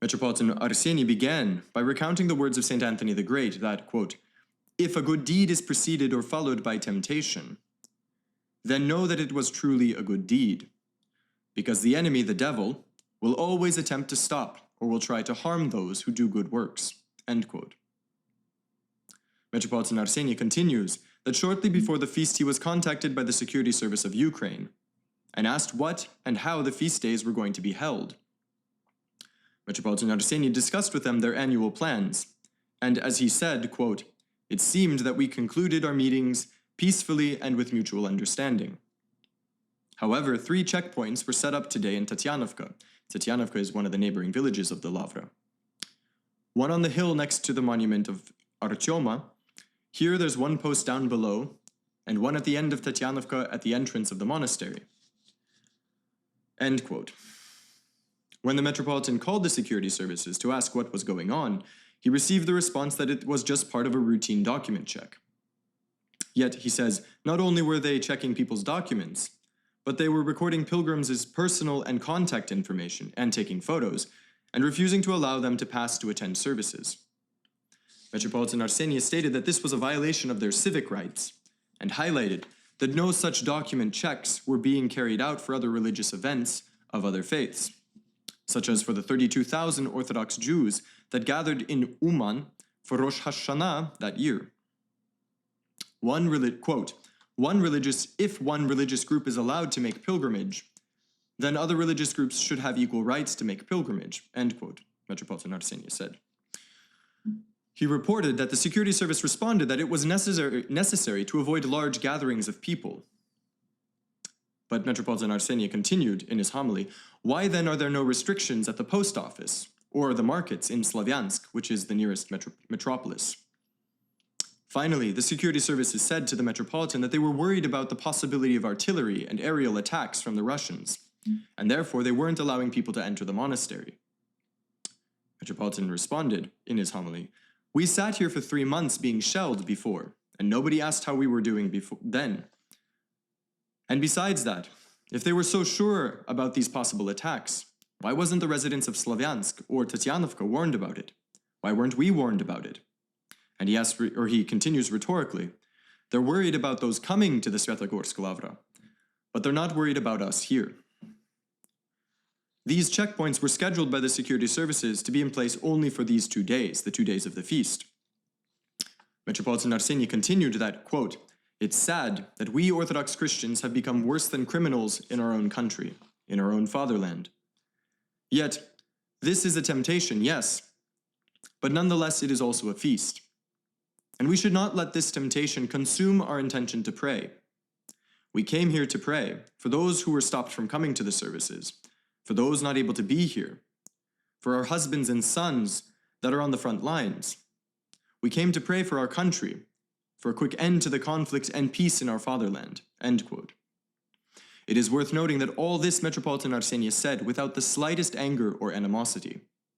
Metropolitan Arseni began by recounting the words of St. Anthony the Great that, quote, "If a good deed is preceded or followed by temptation, then know that it was truly a good deed, because the enemy, the devil, will always attempt to stop or will try to harm those who do good works," end quote. Metropolitan Arseni continues that shortly before the feast he was contacted by the Security Service of Ukraine and asked what and how the feast days were going to be held. Metropolitan Arseni discussed with them their annual plans, and as he said, quote, "It seemed that we concluded our meetings peacefully and with mutual understanding." However, 3 checkpoints were set up today in Tatianovka. Tatianovka is one of the neighboring villages of the Lavra. One on the hill next to the monument of Artyoma. Here there's one post down below, and one at the end of Tatianovka at the entrance of the monastery. End quote. When the Metropolitan called the security services to ask what was going on, he received the response that it was just part of a routine document check. Yet, he says, not only were they checking people's documents, but they were recording pilgrims' personal and contact information and taking photos, and refusing to allow them to pass to attend services. Metropolitan Arsenius stated that this was a violation of their civic rights, and highlighted that no such document checks were being carried out for other religious events of other faiths, such as for the 32,000 Orthodox Jews that gathered in Uman for Rosh Hashanah that year. If one religious group is allowed to make pilgrimage, then other religious groups should have equal rights to make pilgrimage, end quote, Metropolitan Arsenius said. He reported that the security service responded that it was necessary to avoid large gatherings of people. But Metropolitan Arsenia continued in his homily, why then are there no restrictions at the post office or the markets in Slavyansk, which is the nearest metropolis? Finally, the security services said to the Metropolitan that they were worried about the possibility of artillery and aerial attacks from the Russians, and therefore they weren't allowing people to enter the monastery. Metropolitan responded in his homily, "We sat here for 3 months being shelled before, and nobody asked how we were doing then. And besides that, if they were so sure about these possible attacks, why wasn't the residents of Slavyansk or Tatianovka warned about it? Why weren't we warned about it?" And he continues rhetorically, they're worried about those coming to the Svetlogorsk Lavra, but they're not worried about us here. These checkpoints were scheduled by the security services to be in place only for these 2 days, the 2 days of the feast. Metropolitan Arseni continued that, quote, "It's sad that we Orthodox Christians have become worse than criminals in our own country, in our own fatherland. Yet, this is a temptation, yes, but nonetheless it is also a feast. And we should not let this temptation consume our intention to pray. We came here to pray for those who were stopped from coming to the services, for those not able to be here, for our husbands and sons that are on the front lines. We came to pray for our country, for a quick end to the conflict and peace in our fatherland," end quote. It is worth noting that all this Metropolitan Arsenius said without the slightest anger or animosity.